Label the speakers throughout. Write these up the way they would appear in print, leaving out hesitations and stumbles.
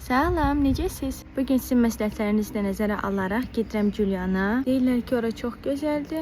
Speaker 1: Salam, necəsiz? Bugün sizin məsləhətlərinizi də nəzərə alaraq gedirəm Juliana. Deyirlər ki, ora çox gözəldir.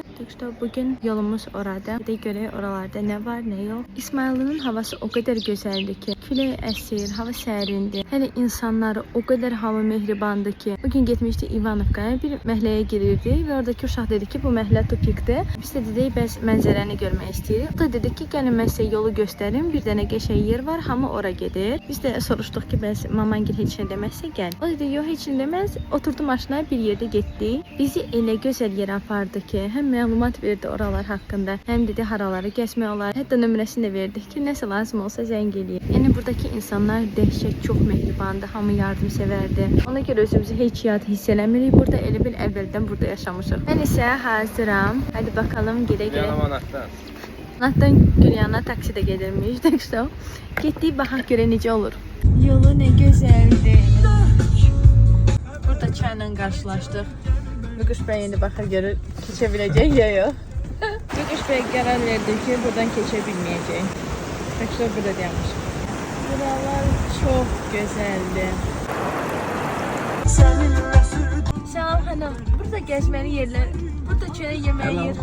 Speaker 1: Bugün yolumuz orada. Bir də görək oralarda nə var, nə yox. İsmailinin havası o qədər gözəldir ki, külək əsir, hava sərindir. Hələ insanları o qədər hamı mehribandır ki, bugün getmişdik İvanovkaya, bir məhəlləyə girirdik və oradakı uşaq dedi ki, bu məhəllə tupikdir. Biz də dedik, bəs mənzərəni görmək istəyirik. O da dedi ki, gəlin mən sizə yolu göstərim. Bir dənə qəşəng yer var, hamı ora gedir. Biz də soruşduq ki, bəs mamangil heç nə deməzsə gəl. O dedi, yox, heç nə deməz. Oturdu maşına, bir yerdə getdik. Bizi elə gözəl yerə apardı ki, həm məlumat verdi oralar haqqında, həm dedi haraları gəzmək olar. Hətta nömrəsini də verdik ki, nəsə lazım olsa zəng eləyin. Yəni buradakı insanlar dəhşət çox mehribandır, hamı yardımsevərdir. Ona görə özümüzü heç yad hiss eləmirik. Burada elə bil əvvəldən burada yaşamışıq. Mən isə hazıram. Hadi bakalım, gedə-gedə. Natdan Gülyana taksidə gedirmiş. Getdik, baxaq görə necə olur. Yolu nə gözəldir. Burada çayla qarşılaşdıq. Müqüş bəy indi baxır görür, keçə biləcək ya yox. Müqüş bəy qərar verdi ki, buradan keçə bilməyəcək. Taksidə burada dayanmış. Buralar çox gözəldir. Salam hanım, burada gəzməli yerlər, burada çörək yeməyi yer.